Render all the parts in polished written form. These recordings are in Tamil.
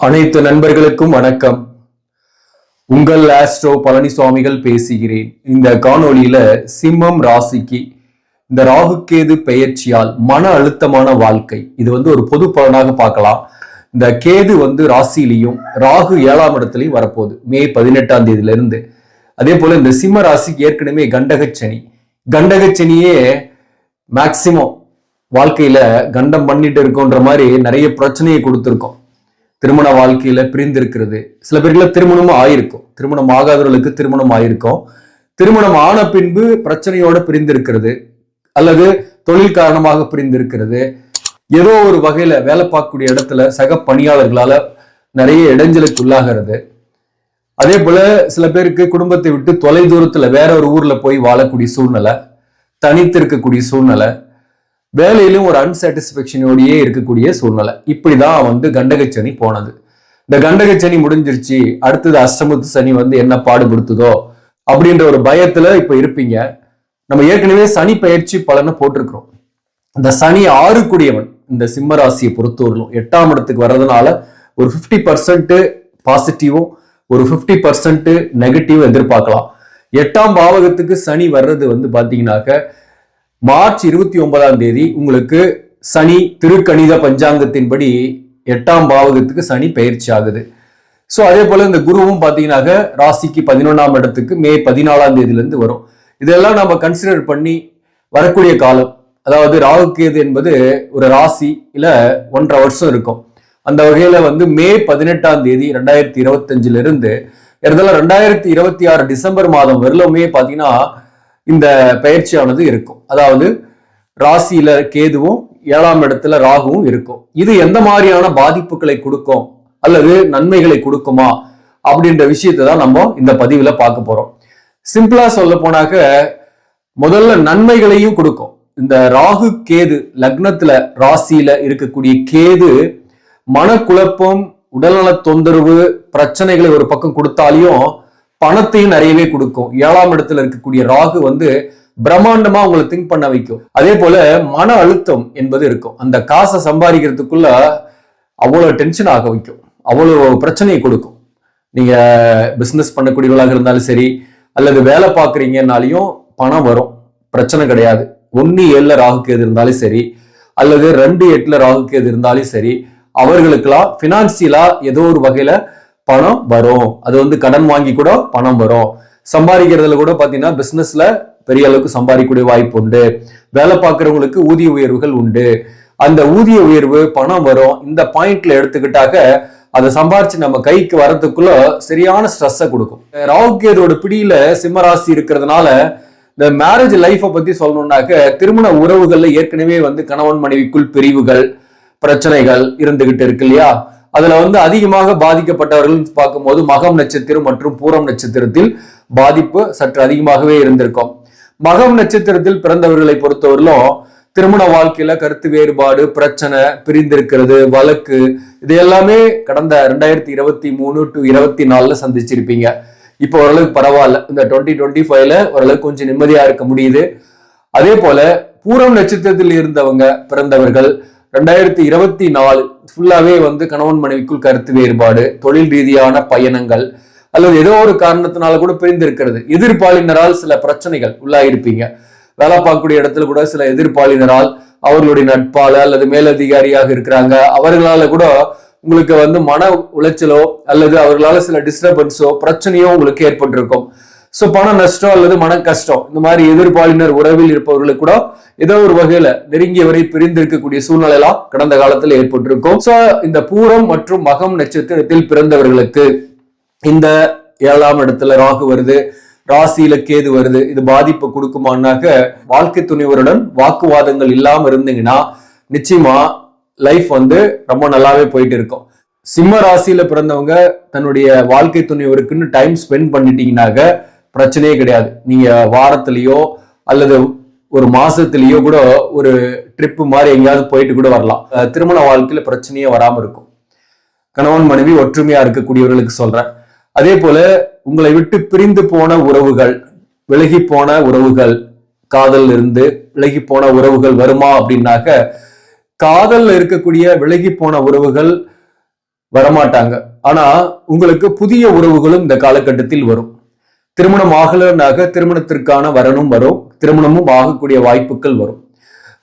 அனைத்து நண்பர்களுக்கும் வணக்கம். உங்கள் ஆஸ்ட்ரோ பழனிசுவாமிகள் பேசுகிறேன். இந்த காணொளியில சிம்மம் ராசிக்கு இந்த ராகுகேது பெயர்ச்சியால் மன அழுத்தமான வாழ்க்கை, இது ஒரு பொது பலனாக பார்க்கலாம். இந்த கேது ராசியிலையும் ராகு 7ஆம் இடத்துலையும் வரப்போகுது மே 18ஆம் தேதியில இருந்து. அதே போல இந்த சிம்ம ராசிக்கு ஏற்கனவே கண்டகச்சனியே மேக்சிமம் வாழ்க்கையில கண்டம் பண்ணிட்டு இருக்கோன்ற மாதிரி நிறைய பிரச்சனையை கொடுத்துருக்கோம். திருமண வாழ்க்கையில பிரிந்திருக்கிறது, சில பேருக்கு திருமணமும் ஆயிருக்கும், திருமணம் ஆகாதவர்களுக்கு திருமணம் ஆயிருக்கும், திருமணம் ஆன பின்பு பிரச்சனையோட பிரிந்திருக்கிறது, அல்லது தொழில் காரணமாக பிரிந்திருக்கிறது, ஏதோ ஒரு வகையில வேலை பார்க்கக்கூடிய இடத்துல சக பணியாளர்களால நிறைய இடைஞ்சலுக்கு உள்ளாகிறது. அதே போல சில பேருக்கு குடும்பத்தை விட்டு தொலை தூரத்துல வேற ஒரு ஊர்ல போய் வாழக்கூடிய சூழ்நிலை, தனித்து இருக்கக்கூடிய சூழ்நிலை, வேலையிலும் ஒரு அன்சாட்டிஸ்பேக்ஷனோடையே இருக்கக்கூடிய சூழ்நிலை. இப்படிதான் கண்டகச்சனி போனது. இந்த கண்டகச்சனி முடிஞ்சிருச்சு, அடுத்தது அஷ்டமத்து சனி என்ன பாடுபடுத்துதோ அப்படின்ற ஒரு பயத்துல இப்ப இருப்பீங்க. நம்ம ஏற்கனவே சனி பயிற்சி பலனை போட்டிருக்கிறோம். இந்த சனி 6 கூடியவன் இந்த சிம்ம ராசியை பொறுத்தவரையிலும் 8ஆம் இடத்துக்கு வர்றதுனால ஒரு 50% பாசிட்டிவும் ஒரு 50% நெகட்டிவும் எதிர்பார்க்கலாம். 8ஆம் பாவகத்துக்கு சனி வர்றது பாத்தீங்கன்னாக்க மார்ச் 29ஆம் தேதி உங்களுக்கு சனி திருக்கணித பஞ்சாங்கத்தின்படி 8ஆம் பாவகத்துக்கு சனி பயிற்சி ஆகுது. ஸோ அதே போல இந்த குருவும் பார்த்தீங்கன்னாக்க ராசிக்கு 11ஆம் இடத்துக்கு மே 14ஆம் தேதியிலிருந்து வரும். இதெல்லாம் நம்ம கன்சிடர் பண்ணி வரக்கூடிய காலம், அதாவது ராகுகேது என்பது ஒரு ராசியில 1.5 வருஷம் இருக்கும். அந்த வகையில மே 18ஆம் தேதி 2025 இருந்து 2026 டிசம்பர் மாதம் வரலுமே பார்த்தீங்கன்னா இந்த பயிற்சியானது இருக்கும். அதாவது ராசியில கேதுவும் 7ஆம் இடத்துல ராகுவும் இருக்கும். இது எந்த மாதிரியான பாதிப்புகளை கொடுக்கும் அல்லது நன்மைகளை கொடுக்குமா அப்படின்ற விஷயத்தை தான் நம்ம இந்த பதிவுல பார்க்க போறோம். சிம்பிளா சொல்ல போனாக்க முதல்ல நன்மைகளையும் கொடுக்கும். இந்த ராகு கேது லக்னத்துல ராசியில இருக்கக்கூடிய கேது மனக்குழப்பம், உடல்நல தொந்தரவு, பிரச்சனைகளை ஒரு பக்கம் கொடுத்தாலையும் பணத்தையும் நிறையவே கொடுக்கும். 7ஆம் இடத்துல இருக்கக்கூடிய ராகு பிரம்மாண்டமா உங்களை திங்க் பண்ண வைக்கும். அதே போல மன அழுத்தம் என்பது இருக்கும். அந்த காசை சம்பாதிக்கிறதுக்குள்ள அவ்வளவு டென்ஷன் ஆக வைக்கும், அவ்வளவு பிரச்சனையை கொடுக்கும். நீங்க பிசினஸ் பண்ணக்கூடியவர்களாக இருந்தாலும் சரி, அல்லது வேலை பார்க்குறீங்கன்னாலையும் பணம் வரும், பிரச்சனை கிடையாது. 1-7 ராகுகேது இருந்தாலும் சரி, அல்லது 2-8 ராகுகேது இருந்தாலும் சரி, அவர்களுக்கெல்லாம் பினான்சியலா ஏதோ ஒரு வகையில பணம் வரும். அது கடன் வாங்கி கூட பணம் வரும். சம்பாதிக்கிறதுல கூட பாத்தீங்கன்னா பிசினஸ்ல பெரிய அளவுக்கு சம்பாதிக்கக்கூடிய வாய்ப்பு உண்டு. வேலை பார்க்கறவங்களுக்கு ஊதிய உயர்வுகள் உண்டு. அந்த ஊதிய உயர்வு பணம் வரும். இந்த பாயிண்ட்ல எடுத்துக்கிட்டாக்க அதை சம்பாரிச்சு நம்ம கைக்கு வரதுக்குள்ள சரியான ஸ்ட்ரெஸ்ஸை கொடுக்கும். ராகுகேதோட பிடியில சிம்மராசி இருக்கிறதுனால இந்த மேரேஜ் லைஃபை பத்தி சொல்லணும்னாக்க திருமண உறவுகள்ல ஏற்கனவே கணவன் மனைவிக்குள் பிரிவுகள், பிரச்சனைகள் இருந்துகிட்டு இருக்கு இல்லையா? அதுல அதிகமாக பாதிக்கப்பட்டவர்கள் பார்க்கும்போது மகம் நட்சத்திரம் மற்றும் பூரம் நட்சத்திரத்தில் பாதிப்பு சற்று அதிகமாகவே இருந்திருக்கும். மகம் நட்சத்திரத்தில் பிறந்தவர்களை பொறுத்தவரையிலும் திருமண வாழ்க்கையில கருத்து வேறுபாடு, பிரச்சனை, பிரிந்திருக்கிறது, வழக்கு, இது எல்லாமே கடந்த 2023 to 24 சந்திச்சிருப்பீங்க. இப்போ ஓரளவுக்கு பரவாயில்ல. இந்த 2025ல ஓரளவுக்கு கொஞ்சம் நிம்மதியா இருக்க முடியுது. அதே போல பூரம் நட்சத்திரத்தில் இருந்தவங்க பிறந்தவர்கள் 2024 ஃபுல்லாவே கணவன் மனைவிக்குள் கருத்து வேறுபாடு, தொழில் ரீதியான பயணங்கள், அல்லது ஏதோ ஒரு காரணத்தினால கூட பிரிந்திருக்கிறது. எதிர்ப்பாளினரால் சில பிரச்சனைகள் உள்ளாயிருப்பீங்க. வேலை பார்க்கக்கூடிய இடத்துல கூட சில எதிர்ப்பாளினரால், அவர்களுடைய நட்பால அல்லது மேலதிகாரியாக இருக்கிறாங்க, அவர்களால கூட உங்களுக்கு மன உளைச்சலோ அல்லது அவர்களால சில டிஸ்டர்பன்ஸோ பிரச்சனையோ உங்களுக்கு ஏற்பட்டிருக்கும். சோ பண நஷ்டம் அல்லது மன கஷ்டம், இந்த மாதிரி எதிர்ப்பாளினர் உறவில் இருப்பவர்களுக்கு கூட ஏதோ ஒரு வகையில நெருங்கியவரை பிரிந்திருக்கக்கூடிய சூழ்நிலை எல்லாம் கடந்த காலத்தில் ஏற்பட்டிருக்கும். சோ இந்த பூரம் மற்றும் மகம் நட்சத்திரத்தில் பிறந்தவர்களுக்கு இந்த 7ஆம் இடத்துல ராகு வருது, ராசியில கேது வருது. இது பாதிப்பு கொடுக்குமானாக்க வாழ்க்கை துணைவருடன் வாக்குவாதங்கள் இல்லாம இருந்தீங்கன்னா நிச்சயமா லைஃப் ரொம்ப நல்லாவே போயிட்டு இருக்கும். சிம்ம ராசியில பிறந்தவங்க தன்னுடைய வாழ்க்கை துணைவருக்குன்னு டைம் ஸ்பெண்ட் பண்ணிட்டீங்கன்னாக்க பிரச்சனையே கிடையாது. நீங்க வாரத்திலேயோ அல்லது ஒரு மாசத்திலேயோ கூட ஒரு ட்ரிப் மாதிரி எங்கேயாவது போயிட்டு கூட வரலாம். திருமண வாழ்க்கையில பிரச்சனையே வராம இருக்கும். கணவன் மனைவி ஒற்றுமையா இருக்கக்கூடியவர்களுக்கு சொல்றேன். அதே போல உங்களை விட்டு பிரிந்து போன உறவுகள், விலகி போன உறவுகள், காதல் இருந்து விலகி போன உறவுகள் வருமா அப்படின்னாக்க, காதல்ல இருக்கக்கூடிய விலகி போன உறவுகள் வரமாட்டாங்க. ஆனா உங்களுக்கு புதிய உறவுகளும் இந்த காலகட்டத்தில் வரும். திருமணம் ஆகலனாக திருமணத்திற்கான வரனும் வரும், திருமணமும் ஆகக்கூடிய வாய்ப்புகள் வரும்.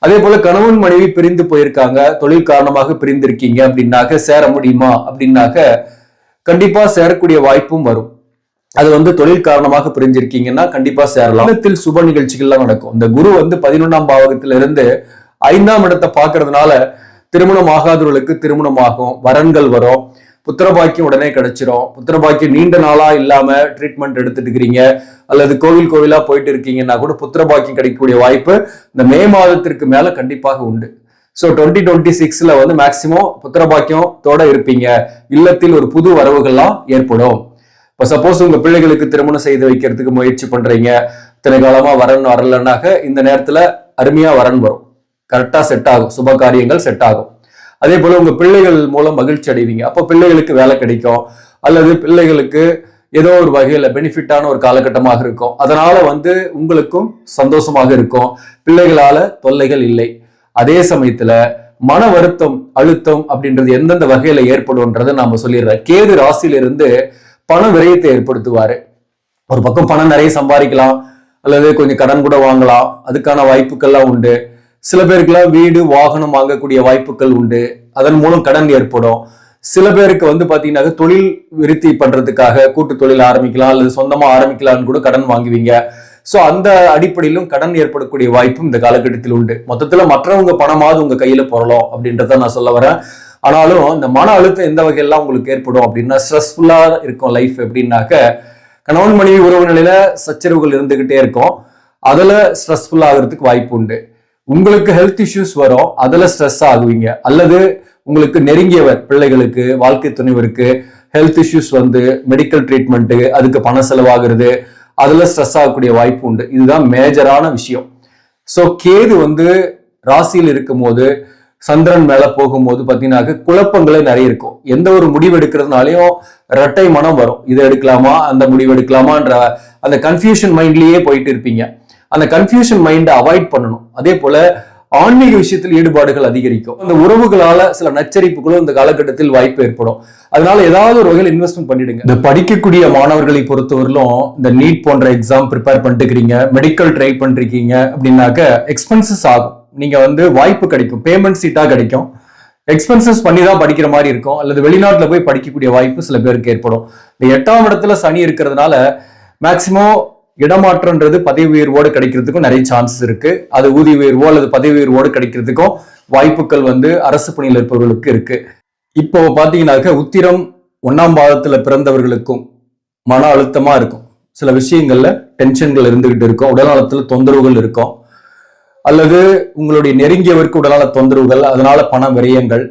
அதே போல கணவன் மனைவி பிரிந்து போயிருக்காங்க, தொழில் காரணமாக பிரிந்திருக்கீங்க அப்படின்னாக்க சேர முடியுமா அப்படின்னாக்க கண்டிப்பா சேரக்கூடிய வாய்ப்பும் வரும். அது தொழில் காரணமாக பிரிஞ்சிருக்கீங்கன்னா கண்டிப்பா சேரலாம். சுப நிகழ்ச்சிகள்லாம் நடக்கும். இந்த குரு 11ஆம் பாவகத்தில இருந்து 5ஆம் இடத்தை பார்க்கறதுனால திருமணம் ஆகாதவர்களுக்கு திருமணம் ஆகும், வரன்கள் வரும், புத்திரபாக்கியம் உடனே கிடைச்சிரும். புத்திரபாக்கியம் நீண்ட நாளா இல்லாம ட்ரீட்மெண்ட் எடுத்துட்டு இருக்கிறீங்க அல்லது கோவிலா போயிட்டு இருக்கீங்கன்னா கூட புத்திரபாக்கியம் கிடைக்கக்கூடிய வாய்ப்பு இந்த மே மாதத்திற்கு மேல கண்டிப்பாக உண்டு. ஸோ 2026ல மேக்சிமம் புத்திரபாக்கியத்தோட இருப்பீங்க. இல்லத்தில் ஒரு புது வரவுகள்லாம் ஏற்படும். இப்போ சப்போஸ் உங்க பிள்ளைகளுக்கு திருமணம் செய்து வைக்கிறதுக்கு முயற்சி பண்றீங்க, இத்தனை காலமா வரன் வரலன்னாக்க இந்த நேரத்துல அருமையா வரன் வரும், கரெக்டா செட் ஆகும், சுப காரியங்கள் செட் ஆகும். அதே போல உங்க பிள்ளைகள் மூலம் மகிழ்ச்சி அடைவீங்க. அப்போ பிள்ளைகளுக்கு வேலை கிடைக்கும் அல்லது பிள்ளைகளுக்கு ஏதோ ஒரு வகையில பெனிஃபிட்டான ஒரு காலகட்டமாக இருக்கும். அதனால உங்களுக்கும் சந்தோஷமாக இருக்கும், பிள்ளைகளால தொல்லைகள் இல்லை. அதே சமயத்துல மன வருத்தம் அழுத்தம் அப்படின்றது எந்தெந்த வகையில ஏற்படும்ன்றதை நாம சொல்லிடுறோம். கேது ராசியிலிருந்து பண விரயத்தை ஏற்படுத்துவாரு. ஒரு பக்கம் பணம் நிறைய சம்பாதிக்கலாம் அல்லது கொஞ்சம் கடன் கூட வாங்கலாம், அதுக்கான வாய்ப்புகள்லாம் உண்டு. சில பேருக்குலாம் வீடு வாகனம் வாங்கக்கூடிய வாய்ப்புகள் உண்டு, அதன் மூலம் கடன் ஏற்படும். சில பேருக்கு பாத்தீங்கன்னா தொழில் விருத்தி பண்றதுக்காக கூட்டு தொழில் ஆரம்பிக்கலாம் அல்லது சொந்தமா ஆரம்பிக்கலாம்னு கூட கடன் வாங்குவீங்க. சோ அந்த அடிப்படையிலும் கடன் ஏற்படக்கூடிய வாய்ப்பும் இந்த காலகட்டத்தில் உண்டு. மொத்தத்துல மற்றவங்க பணமாவது உங்க கையில போறலாம் அப்படின்றத நான் சொல்ல வரேன். ஆனாலும் இந்த மன அழுத்தம் எந்த வகையெல்லாம் உங்களுக்கு ஏற்படும் அப்படின்னா ஸ்ட்ரெஸ்ஃபுல்லா இருக்கும் லைஃப். எப்படின்னாக்க கணவன் மனைவி உறவு நிலையில சச்சரவுகள் இருந்துகிட்டே இருக்கும், அதுல ஸ்ட்ரெஸ்ஃபுல் ஆகிறதுக்கு வாய்ப்பு உண்டு. உங்களுக்கு ஹெல்த் இஷ்யூஸ் வரும், அதுல ஸ்ட்ரெஸ் ஆகுவீங்க. அல்லது உங்களுக்கு நெருங்கியவர் பிள்ளைகளுக்கு வாழ்க்கை துணைவருக்கு ஹெல்த் இஷ்யூஸ் மெடிக்கல் ட்ரீட்மெண்ட் அதுக்கு பண செலவாகிறது, அதுல ஸ்ட்ரெஸ் ஆகக்கூடிய வாய்ப்பு உண்டு. இதுதான் மேஜரான விஷயம். ஸோ கேது ராசியில் இருக்கும் போது சந்திரன் மேல போகும்போது பாத்தீங்கன்னா குழப்பங்களே நிறைய இருக்கும். எந்த ஒரு முடிவு எடுக்கிறதுனாலையும் இரட்டை மனம் வரும். இதை எடுக்கலாமா அந்த முடிவு எடுக்கலாமான்ற அந்த கன்ஃபியூஷன் மைண்ட்லயே போயிட்டு இருப்பீங்க. அந்த கன்ஃபியூஷன் மைண்டை அவாய்ட் பண்ணணும். அதே போல ஆன்மீக விஷயத்தில் ஈடுபாடுகள் அதிகரிக்கும். அந்த உறவுகளால சில நச்சரிப்புகளும் இந்த காலகட்டத்தில் வாய்ப்பு ஏற்படும். அதனால ஏதாவது ஒரு வகையில் இன்வெஸ்ட்மெண்ட் பண்ணிடுங்க. இந்த படிக்கக்கூடிய மாணவர்களை பொறுத்தவரையிலும் இந்த நீட் போன்ற எக்ஸாம் ப்ரிப்பேர் பண்ணிட்டு மெடிக்கல் ட்ரை பண்றீங்க அப்படின்னாக்க எக்ஸ்பென்சஸ் ஆகும். நீங்க வாய்ப்பு கிடைக்கும், பேமெண்ட் சீட்டா கிடைக்கும், எக்ஸ்பென்சஸ் பண்ணி தான் படிக்கிற மாதிரி இருக்கும். அல்லது வெளிநாட்டுல போய் படிக்கக்கூடிய வாய்ப்பு சில பேருக்கு ஏற்படும். இந்த 8ஆம் இடத்துல சனி இருக்கிறதுனால மேக்சிமம் இடமாற்றம்ன்றது பதவி உயர்வோடு கிடைக்கிறதுக்கும் நிறைய சான்சஸ் இருக்கு. அது ஊதிய உயர்வோ அல்லது பதவி உயர்வோடு கிடைக்கிறதுக்கும் வாய்ப்புகள் அரசு பணியில் இருப்பவர்களுக்கு இருக்கு. இப்போ பாத்தீங்கன்னாக்க உத்திரம் 1ஆம் பாதத்துல பிறந்தவர்களுக்கும் மன அழுத்தமா இருக்கும். சில விஷயங்கள்ல டென்ஷன்கள் இருந்துகிட்டு இருக்கும், உடல்நலத்துல தொந்தரவுகள் இருக்கும், அல்லது உங்களுடைய நெருங்கியவருக்கு உடல்நல தொந்தரவுகள், அதனால பண விரயங்கள்.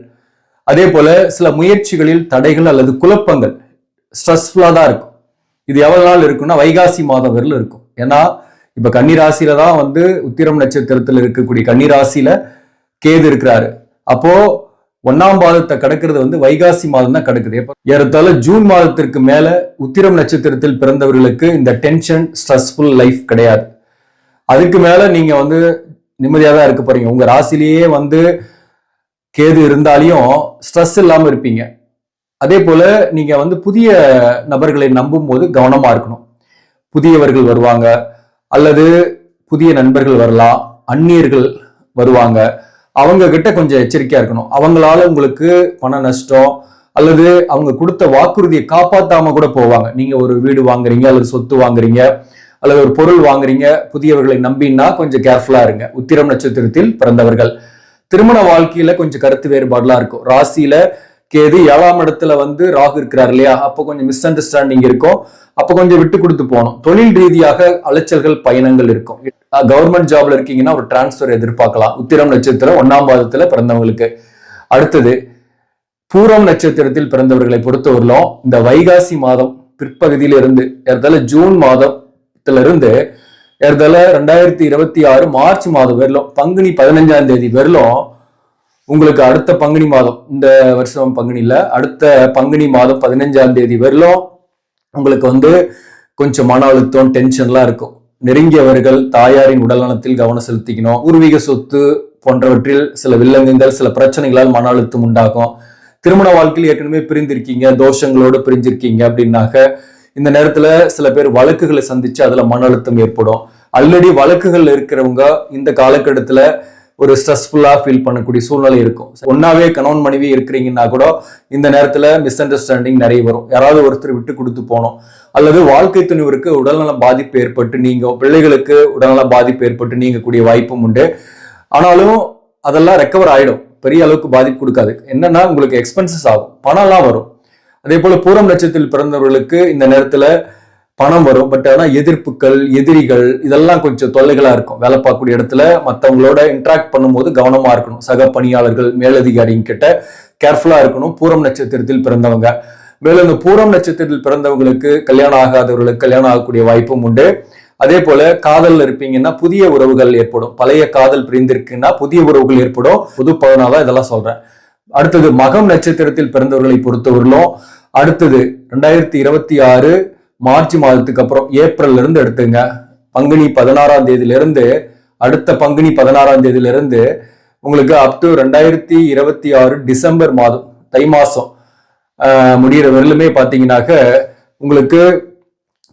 அதே போல சில முயற்சிகளில் தடைகள் அல்லது குழப்பங்கள், ஸ்ட்ரெஸ்ஃபுல்லா தான் இருக்கும். இது எவ்வளவு நாள் இருக்குன்னா வைகாசி மாதம் வரையிலும் இருக்கும். ஏன்னா இப்ப கன்னிராசியில தான் உத்திரம் நட்சத்திரத்தில் இருக்கக்கூடிய கன்னிராசியில கேது இருக்கிறாரு. அப்போ 1ஆம் பாதத்தை கடக்கிறது வைகாசி மாதம் தான் கடக்குது. ஏறத்தாழ ஜூன் மாதத்திற்கு மேல உத்திரம் நட்சத்திரத்தில் பிறந்தவர்களுக்கு இந்த டென்ஷன் ஸ்ட்ரெஸ்ஃபுல் லைஃப் கிடையாது. அதுக்கு மேல நீங்க நிம்மதியா தான் இருக்க போறீங்க. உங்க ராசிலேயே கேது இருந்தாலையும் ஸ்ட்ரெஸ் இல்லாம இருப்பீங்க. அதே போல நீங்க புதிய நபர்களை நம்பும் போது கவனமா இருக்கணும். புதியவர்கள் வருவாங்க அல்லது புதிய நண்பர்கள் வரலாம், அந்நியர்கள் வருவாங்க, அவங்க கிட்ட கொஞ்சம் எச்சரிக்கையா இருக்கணும். அவங்களால உங்களுக்கு பண நஷ்டம் அல்லது அவங்க கொடுத்த வாக்குறுதியை காப்பாத்தாம கூட போவாங்க. நீங்க ஒரு வீடு வாங்குறீங்க அல்லது சொத்து வாங்குறீங்க அல்லது ஒரு பொருள் வாங்குறீங்க, புதியவர்களை நம்பினா கொஞ்சம் கேர்ஃபுல்லா இருங்க. உத்திரம் நட்சத்திரத்தில் பிறந்தவர்கள் திருமண வாழ்க்கையில கொஞ்சம் கருத்து வேறுபாடுலாம் இருக்கும். ராசியில கேது 7ஆம் இடத்துல ராகு இருக்கிறார் இல்லையா, அப்போ கொஞ்சம் மிஸ் அண்டர்ஸ்டாண்டிங் இருக்கும், அப்போ கொஞ்சம் விட்டு கொடுத்து போகணும். தொழில் ரீதியாக அலைச்சல்கள் பயணங்கள் இருக்கும். கவர்மெண்ட் ஜாப்ல இருக்கீங்கன்னா ஒரு டிரான்ஸ்பர் எதிர்பார்க்கலாம் உத்திரம் நட்சத்திரம் 1ஆம் பாதத்துல பிறந்தவங்களுக்கு. அடுத்தது பூரம் நட்சத்திரத்தில் பிறந்தவர்களை பொறுத்தவரையிலும் இந்த வைகாசி மாதம் பிற்பகுதியில இருந்து ஏறத்தாழ ஜூன் மாதத்துல இருந்து ஏறத்தாழ 2026 மார்ச் மாதம் வரலும் பங்குனி 15ஆம் தேதி வரலும் உங்களுக்கு அடுத்த பங்குனி மாதம், இந்த வருஷம் பங்குனி இல்ல, அடுத்த பங்குனி மாதம் 15ஆம் தேதி வரலும் உங்களுக்கு கொஞ்சம் மன அழுத்தம் டென்ஷன்லாம் இருக்கும். நெருங்கியவர்கள் தாயாரின் உடல்நலத்தில் கவனம் செலுத்திக்கணும். பூர்வீக சொத்து போன்றவற்றில் சில வில்லங்கங்கள் சில பிரச்சனைகளால் மன அழுத்தம் உண்டாகும். திருமண வாழ்க்கையில் ஏற்கனவே பிரிந்திருக்கீங்க, தோஷங்களோடு பிரிஞ்சிருக்கீங்க அப்படின்னாக்க இந்த நேரத்துல சில பேர் வழக்குகளை சந்திச்சு அதுல மன அழுத்தம் ஏற்படும். ஆல்ரெடி வழக்குகள் இருக்கிறவங்க இந்த காலகட்டத்துல ஒரு ஸ்ட்ரெஸ்ஃபுல்லா ஃபீல் பண்ணக்கூடிய சூழ்நிலை இருக்கும். ஒன்னாவே கணவன் மனைவி இருக்கிறீங்கன்னா கூட இந்த நேரத்துல மிஸ் அண்டர்ஸ்டாண்டிங் நிறைய வரும். யாராவது ஒருத்தர் விட்டு கொடுத்து போனோம், அல்லது வாழ்க்கை துணிவருக்கு உடல்நல பாதிப்பு ஏற்பட்டு நீங்க, பிள்ளைகளுக்கு உடல்நல பாதிப்பு ஏற்பட்டு நீங்கக்கூடிய வாய்ப்பும் உண்டு. ஆனாலும் அதெல்லாம் ரெக்கவர் ஆயிடும், பெரிய அளவுக்கு பாதிப்பு கொடுக்காது. என்னன்னா உங்களுக்கு எக்ஸ்பென்சஸ் ஆகும், பணம்லாம் வரும். அதே போல பூரம் நட்சத்திரத்தில் பிறந்தவர்களுக்கு இந்த நேரத்துல பணம் வரும். பட் ஆனா எதிர்ப்புகள், எதிரிகள் இதெல்லாம் கொஞ்சம் தொல்லைகளா இருக்கும். வேலை பார்க்கக்கூடிய இடத்துல மற்றவங்களோட இன்ட்ராக்ட் பண்ணும்போது கவனமா இருக்கணும். சக பணியாளர்கள், மேலதிகாரிங்க கிட்ட கேர்ஃபுல்லா இருக்கணும் பூரம் நட்சத்திரத்தில் பிறந்தவங்க. மேலும் இந்த பூரம் நட்சத்திரத்தில் பிறந்தவங்களுக்கு கல்யாணம் ஆகாதவர்களுக்கு கல்யாணம் ஆகக்கூடிய வாய்ப்பும் உண்டு. அதே போல காதல் இருப்பீங்கன்னா புதிய உறவுகள் ஏற்படும். பழைய காதல் பிரிந்திருக்குன்னா புதிய உறவுகள் ஏற்படும். புது பலனாதான் இதெல்லாம் சொல்றேன். அடுத்தது மகம் நட்சத்திரத்தில் பிறந்தவர்களை பொறுத்தவரையிலும் அடுத்தது 2026 மார்ச் மாதத்துக்கு அப்புறம் ஏப்ரல்ல இருந்து எடுத்துங்க, பங்குனி 16ஆம் தேதியிலிருந்து அடுத்த பங்குனி 16ஆம் தேதியிலிருந்து உங்களுக்கு அப் டு 2026 டிசம்பர் மாதம், தை மாசம் முடிகிற வரலுமே பாத்தீங்கன்னாக்க உங்களுக்கு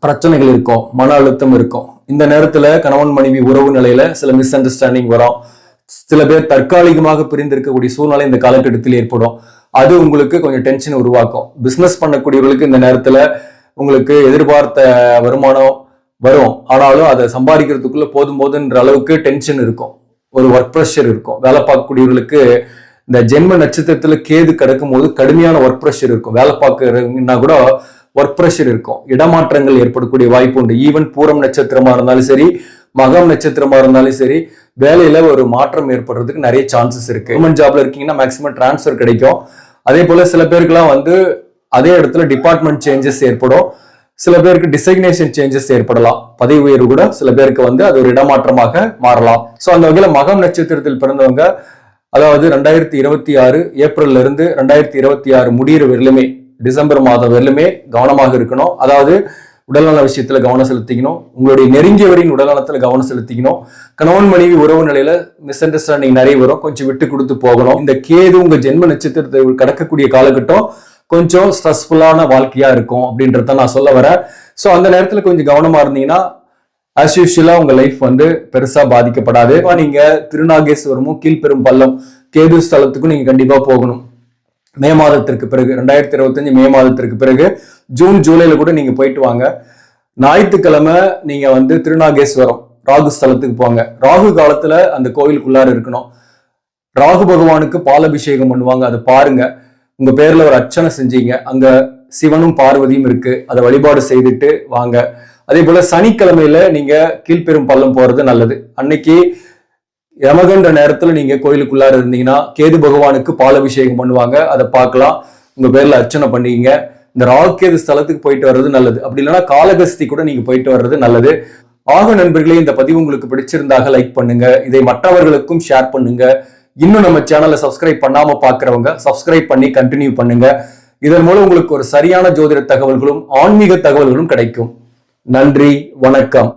பிரச்சனைகள் இருக்கும், மன அழுத்தம் இருக்கும். இந்த நேரத்துல கணவன் மனைவி உறவு நிலையில சில மிஸ் அண்டர்ஸ்டாண்டிங் வரும். சில பேர் தற்காலிகமாக பிரிந்திருக்கக்கூடிய சூழ்நிலை இந்த காலகட்டத்தில் ஏற்படும். அது உங்களுக்கு கொஞ்சம் டென்ஷன் உருவாக்கும். பிசினஸ் பண்ணக்கூடியவர்களுக்கு இந்த நேரத்துல உங்களுக்கு எதிர்பார்த்த வருமானம் வரும், ஆனாலும் அதை சம்பாதிக்கிறதுக்குள்ள போதுன்ற அளவுக்கு டென்ஷன் இருக்கும், ஒரு ஒர்க் ப்ரெஷர் இருக்கும். வேலை பார்க்கக்கூடியவர்களுக்கு இந்த ஜென்ம நட்சத்திரத்துல கேது கிடக்கும் போது கடுமையான ஒர்க் ப்ரெஷர் இருக்கும். வேலை பார்க்கறதுன்னா கூட ஒர்க் ப்ரெஷர் இருக்கும், இடமாற்றங்கள் ஏற்படக்கூடிய வாய்ப்பு உண்டு. ஈவன் பூரம் நட்சத்திரமா இருந்தாலும் சரி, மகம் நட்சத்திரமா இருந்தாலும் சரி, வேலையில ஒரு மாற்றம் ஏற்படுறதுக்கு நிறைய சான்சஸ் இருக்கு. கவர்மெண்ட் ஜாப்ல இருக்கீங்கன்னா மேக்சிமம் டிரான்ஸ்ஃபர் கிடைக்கும். அதே போல சில பேருக்குலாம் அதே இடத்துல டிபார்ட்மெண்ட் சேஞ்சஸ் ஏற்படும். சில பேருக்கு டிசைக்னேஷன் சேஞ்சஸ் ஏற்படலாம். பதவி உயர்வு கூட சில பேருக்கு அது ஒரு இடமாற்றமாக மாறலாம். சோ அந்த வகையில மகம் நட்சத்திரத்தில் பிறந்தவங்க, அதாவது 2026 ஏப்ரல்ல இருந்து 2026 முடிகிற வரலுமே, டிசம்பர் மாதம் வரலுமே கவனமாக இருக்கணும். அதாவது உடல்நல விஷயத்துல கவனம் செலுத்திக்கணும். உங்களுடைய நெருங்கியவரின் உடல்நலத்துல கவனம் செலுத்திக்கணும். கணவன் மனைவி உறவு நிலையில மிஸ் அண்டர்ஸ்டாண்டிங் நிறைய வரும், கொஞ்சம் விட்டு கொடுத்து போகணும். இந்த கேது உங்க ஜென்ம நட்சத்திரத்தை கடக்கக்கூடிய காலகட்டம் கொஞ்சம் ஸ்ட்ரெஸ்ஃபுல்லான வாழ்க்கையா இருக்கும் அப்படின்றத நான் சொல்ல வரேன். சோ அந்த நேரத்துல கொஞ்சம் கவனமா இருந்தீங்கன்னா ஆஸ் யூஷுவலா உங்க லைஃப் பெருசா பாதிக்கப்படாது. நீங்க திருநாகேஸ்வரமும் கீழ்பெரும் பள்ளம் கேது ஸ்தலத்துக்கும் நீங்க கண்டிப்பா போகணும். மே மாதத்திற்கு பிறகு 2025 மே மாதத்திற்கு பிறகு ஜூன் ஜூலைல கூட நீங்க போயிட்டு வாங்க. ஞாயிற்றுக்கிழமை நீங்க திருநாகேஸ்வரம் ராகு ஸ்தலத்துக்கு போங்க. ராகு காலத்துல அந்த கோயிலுக்குள்ளார இருக்கணும். ராகு பகவானுக்கு பாலாபிஷேகம் பண்ணுவாங்க, அதை பாருங்க. உங்க பேர்ல ஒரு அர்ச்சனை செஞ்சீங்க, அங்க சிவனும் பார்வதியும் இருக்கு, அதை வழிபாடு செய்துட்டு வாங்க. அதே போல சனிக்கிழமையில நீங்க கீழ்பெரும் பள்ளம் போறது நல்லது. அன்னைக்கு யமகண்ட நேரத்துல நீங்க கோயிலுக்குள்ளார இருந்தீங்கன்னா கேது பகவானுக்கு பாலாபிஷேகம் பண்ணுவாங்க, அதை பார்க்கலாம். உங்க பேர்ல அர்ச்சனை பண்ணீங்க. இந்த ராகேது ஸ்தலத்துக்கு போயிட்டு வர்றது நல்லது. அப்படி இல்லைன்னா காலகஸ்தி கூட நீங்க போயிட்டு வர்றது நல்லது. ஆக நண்பர்களே, இந்த பதிவு உங்களுக்கு பிடிச்சிருந்தாக லைக் பண்ணுங்க, இதை மற்றவர்களுக்கும் ஷேர் பண்ணுங்க. இன்னும் நம்ம சேனலை சப்ஸ்கிரைப் பண்ணாம பாக்குறவங்க சப்ஸ்கிரைப் பண்ணி கண்டினியூ பண்ணுங்க. இதன் மூலம் உங்களுக்கு ஒரு சரியான ஜோதிட தகவல்களும் ஆன்மீக தகவல்களும் கிடைக்கும். நன்றி, வணக்கம்.